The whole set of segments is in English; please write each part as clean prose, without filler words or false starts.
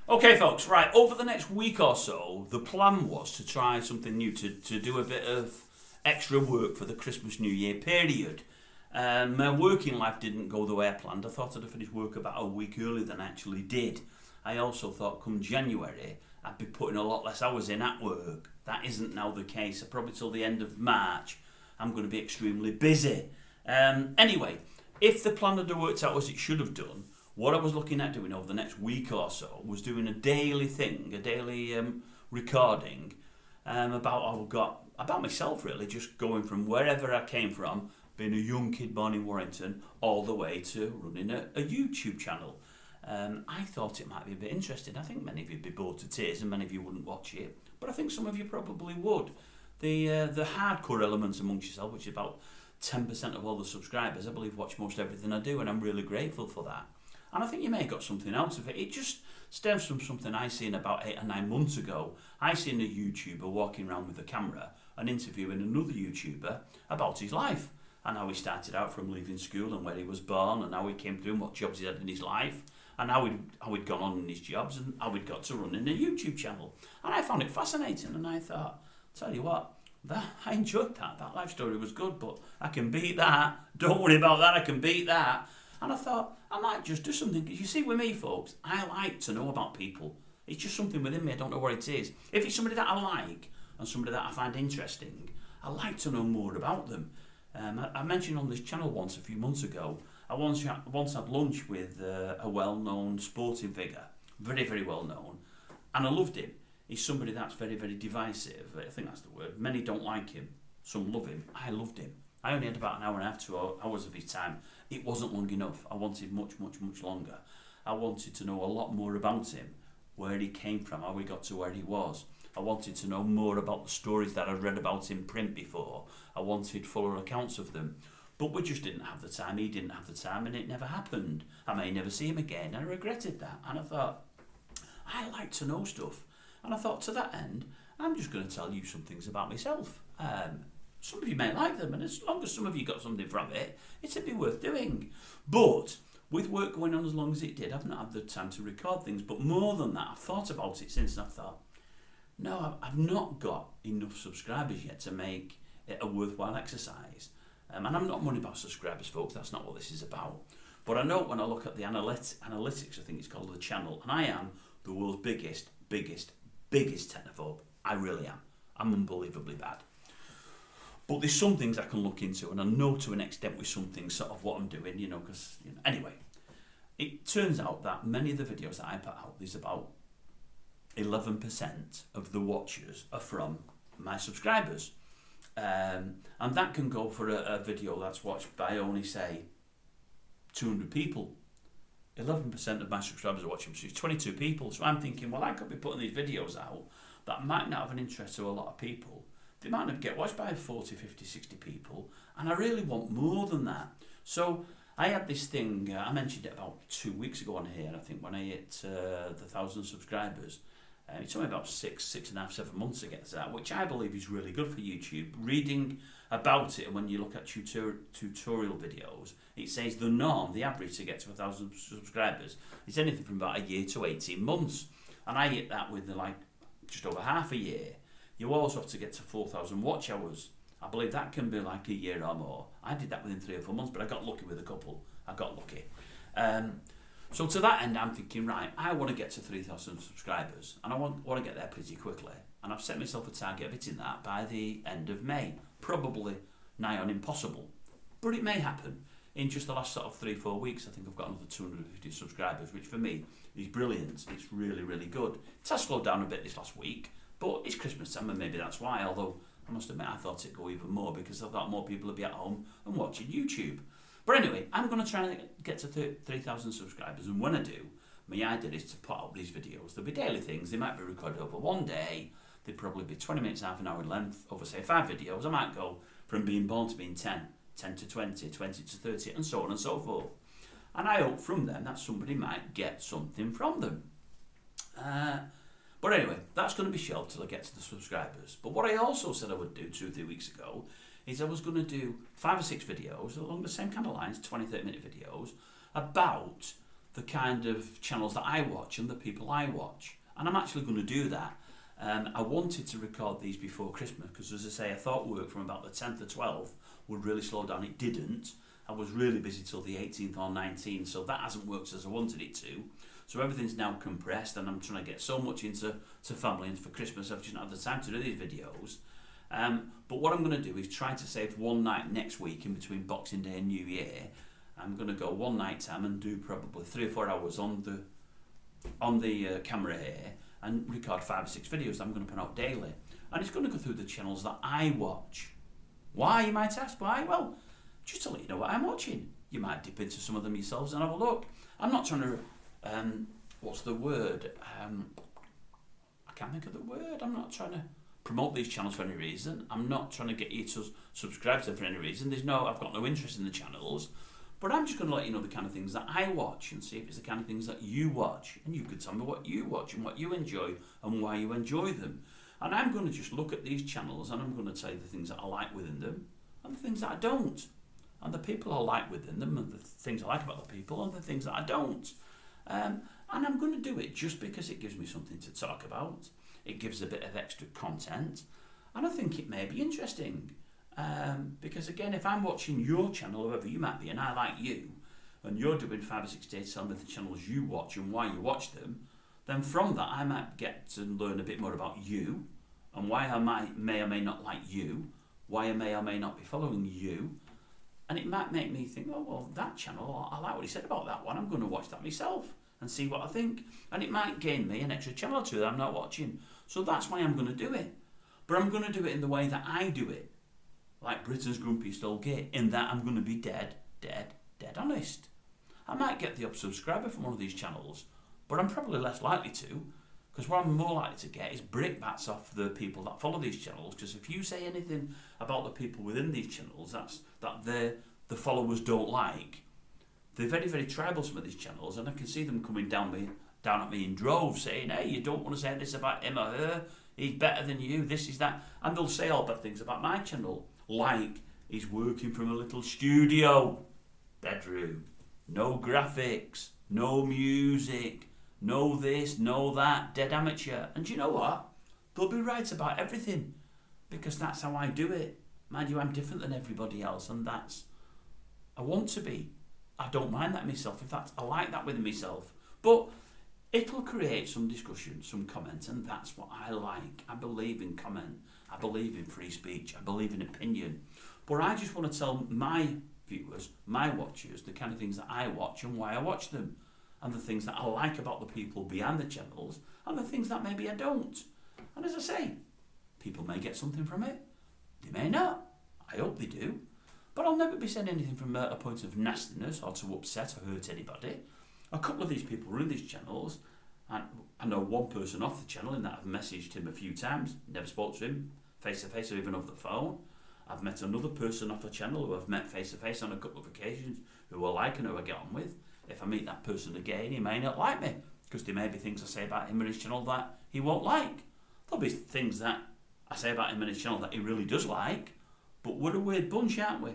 Okay, folks, right, over the next week or so, the plan was to try something new, to do a bit of extra work for the Christmas New Year period. My working life didn't go the way I planned. I thought I'd have finished work about a week earlier than I actually did. I also thought come January, I'd be putting a lot less hours in at work. That isn't now the case. So probably till the end of March, I'm going to be extremely busy. Anyway, if the plan had worked out as it should have done, what I was looking at doing over the next week or so was doing a daily thing, a daily recording about myself really, just going from wherever I came from, being a young kid born in Warrington, all the way to running a YouTube channel. I thought it might be a bit interesting. I think many of you'd be bored to tears and many of you wouldn't watch it, but I think some of you probably would. The hardcore elements amongst yourself, which is about 10% of all the subscribers, I believe watch most everything I do, and I'm really grateful for that. And I think you may have got something out of it. It just stems from something I seen about 8 or 9 months ago. I seen a YouTuber walking around with a camera and interviewing another YouTuber about his life and how he started out from leaving school and where he was born and how he came through and what jobs he had in his life and how he'd gone on in his jobs and how he'd got to running a YouTube channel. And I found it fascinating, and I thought, tell you what, I enjoyed that. That life story was good, but I can beat that. Don't worry about that, I can beat that. And I thought, I might just do something. Because you see, with me, folks, I like to know about people. It's just something within me. I don't know what it is. If it's somebody that I like and somebody that I find interesting, I like to know more about them. I mentioned on this channel once a few months ago, I once had lunch with a well-known sporting figure, very, very well-known, and I loved him. He's somebody that's very, very divisive. I think that's the word. Many don't like him. Some love him. I loved him. I only had about an hour and a half, 2 hours of his time. It wasn't long enough. I wanted much, much, much longer. I wanted to know a lot more about him, where he came from, how he got to where he was. I wanted to know more about the stories that I'd read about in print before. I wanted fuller accounts of them. But we just didn't have the time. He didn't have the time, and it never happened. I may never see him again. I regretted that. And I thought, I like to know stuff. And I thought, to that end, I'm just going to tell you some things about myself. Some of you may like them, and as long as some of you got something from it, it'd be worth doing. But with work going on as long as it did, I've not had the time to record things. But more than that, I've thought about it since, and I've thought, no, I've not got enough subscribers yet to make it a worthwhile exercise. And I'm not money about subscribers, folks. That's not what this is about. But I know when I look at the analytics, I think it's called the channel, and I am the world's biggest technophobe. I really am. I'm unbelievably bad. But there's some things I can look into, and I know to an extent with some things sort of what I'm doing, because, Anyway, it turns out that many of the videos that I put out, there's about 11% of the watchers are from my subscribers. And that can go for a video that's watched by only, say, 200 people. 11% of my subscribers are watching, so it's 22 people. So I'm thinking, well, I could be putting these videos out that might not have an interest to a lot of people. They might not get watched by 40, 50, 60 people, and I really want more than that. So I had this thing, I mentioned it about 2 weeks ago on here, I think, when I hit the 1,000 subscribers. It took me about 6.5, 7 months to get to that, which I believe is really good for YouTube. Reading about it, and when you look at tutorial videos, it says the norm, the average to get to 1,000 subscribers is anything from about a year to 18 months. And I hit that with just over half a year. You also have to get to 4,000 watch hours. I believe that can be like a year or more. I did that within 3 or 4 months, but I got lucky with a couple. I got lucky. So to that end, I'm thinking, right, I want to get to 3,000 subscribers, and I want to get there pretty quickly. And I've set myself a target of hitting that by the end of May. Probably nigh on impossible, but it may happen. In just the last sort of 3-4 weeks, I think I've got another 250 subscribers, which for me is brilliant. It's really, really good. It has slowed down a bit this last week, but it's Christmas time, and maybe that's why. Although I must admit, I thought it'd go even more because I thought more people would be at home and watching YouTube. But anyway, I'm going to try and get to 3,000 subscribers, and when I do, my idea is to put out these videos. There'll be daily things. They might be recorded over one day. They'd probably be 20 minutes, half an hour in length, over, say, 5 videos. I might go from being born to being 10 to 20, 20 to 30, and so on and so forth. And I hope from them that somebody might get something from them. But anyway, that's going to be shelved till I get to the subscribers. But what I also said I would do 2 or 3 weeks ago is I was going to do 5 or 6 videos along the same kind of lines, 20, 30-minute videos, about the kind of channels that I watch and the people I watch. And I'm actually going to do that. I wanted to record these before Christmas because, as I say, I thought work from about the 10th or 12th would really slow down. It didn't. I was really busy till the 18th or 19th, so that hasn't worked as I wanted it to. So everything's now compressed, and I'm trying to get so much into family, and for Christmas I've just not had the time to do these videos. But what I'm going to do is try to save one night next week in between Boxing Day and New Year. I'm going to go one night time and do probably 3 or 4 hours on the camera here and record 5 or 6 videos that I'm going to put out daily. And it's going to go through the channels that I watch. Why, you might ask? Why? Well, just to let you know what I'm watching. You might dip into some of them yourselves and have a look. I'm not trying to, what's the word? I can't think of the word. I'm not trying to promote these channels for any reason. I'm not trying to get you to subscribe to them for any reason. I've got no interest in the channels. But I'm just going to let you know the kind of things that I watch and see if it's the kind of things that you watch. And you could tell me what you watch and what you enjoy and why you enjoy them. And I'm going to just look at these channels and I'm going to tell you the things that I like within them and the things that I don't. And the people I like within them and the things I like about the people and the things that I don't. And I'm going to do it just because it gives me something to talk about. It gives a bit of extra content. And I think it may be interesting. Because again, if I'm watching your channel, whoever you might be, and I like you, and you're doing 5 or 6 days telling me the channels you watch and why you watch them, then from that I might get to learn a bit more about you, and why I may or may not like you, why I may or may not be following you, and it might make me think, oh well, that channel, I like what he said about that one, I'm going to watch that myself and see what I think, and it might gain me an extra channel or two that I'm not watching. So that's why I'm going to do it. But I'm going to do it in the way that I do it. Like Britain's Grumpiest Old Git, in that I'm going to be dead honest. I might get the odd subscriber from one of these channels, but I'm probably less likely to, because what I'm more likely to get is brickbats off the people that follow these channels, because if you say anything about the people within these channels that the followers don't like, they're very, very tribal, some of these channels, and I can see them coming down at me in droves saying, hey, you don't want to say this about him or her, he's better than you, this is that, and they'll say all bad things about my channel. Like, he's working from a little studio bedroom, no graphics, no music, no this, no that, dead amateur. And you know what? They'll be right about everything, because that's how I do it. Mind you, I'm different than everybody else, and I want to be. I don't mind that myself. In fact, I like that within myself. But it'll create some discussion, some comment, and that's what I like. I believe in comment. I believe in free speech. I believe in opinion. But I just want to tell my viewers, my watchers, the kind of things that I watch and why I watch them, and the things that I like about the people behind the channels, and the things that maybe I don't. And as I say, people may get something from it. They may not. I hope they do. But I'll never be saying anything from a point of nastiness or to upset or hurt anybody. A couple of these people run these channels, and I know one person off the channel in that I've messaged him a few times, never spoke to him face to face or even over the phone. I've met another person off the channel who I've met face to face on a couple of occasions who I like and who I get on with. If I meet that person again, he may not like me, because there may be things I say about him and his channel that he won't like. There'll be things that I say about him and his channel that he really does like, but we're a weird bunch, aren't we?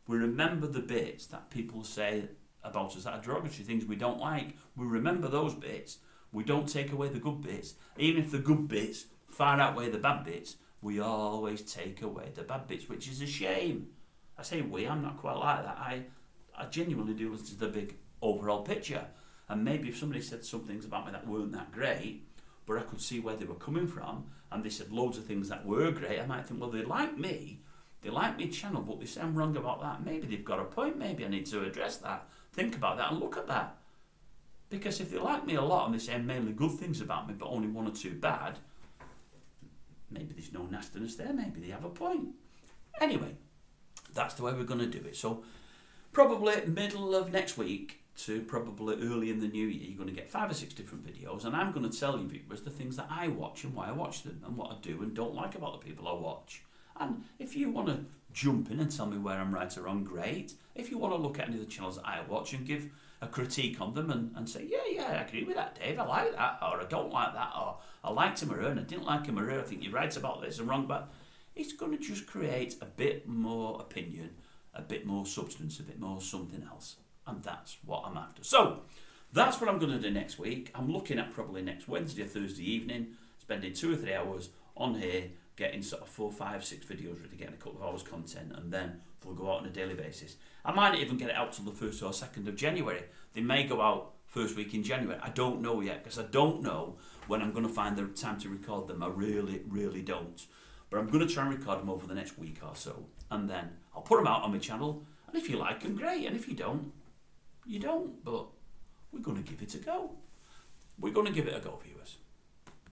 We remember the bits that people say about us that are derogatory, things we don't like. We remember those bits. We don't take away the good bits. Even if the good bits far outweigh the bad bits, we always take away the bad bits, which is a shame. I say we, I'm not quite like that. I genuinely do listen to the big overall picture. And maybe if somebody said some things about me that weren't that great, but I could see where they were coming from, and they said loads of things that were great, I might think, well, they like me. They like my channel, but they say I'm wrong about that. Maybe they've got a point. Maybe I need to address that. Think about that and look at that. Because if they like me a lot and they say mainly good things about me, but only 1 or 2 bad, maybe there's no nastiness there. Maybe they have a point. Anyway, that's the way we're going to do it. So probably middle of next week to probably early in the new year, you're going to get 5 or 6 different videos, and I'm going to tell you viewers the things that I watch and why I watch them and what I do and don't like about the people I watch. And if you want to jump in and tell me where I'm right or wrong, great. If you want to look at any of the channels that I watch and give a critique on them and say, yeah, I agree with that, Dave, I like that, or I don't like that, or I liked him or her and I didn't like him or her, I think you're right about this and wrong about, it's going to just create a bit more opinion, a bit more substance, a bit more something else. And that's what I'm after. So, That's what I'm going to do next week. I'm looking at probably next Wednesday or Thursday evening, spending 2 or 3 hours on here, getting sort of 4, 5, 6 videos ready, getting a couple of hours content, and then they'll go out on a daily basis. I might not even get it out till the 1st or 2nd of January. They may go out first week in January. I don't know yet, because I don't know when I'm going to find the time to record them. I really, really don't. But I'm going to try and record them over the next week or so, and then I'll put them out on my channel, and if you like them, great, and if you don't, you don't, but we're going to give it a go. We're going to give it a go, viewers.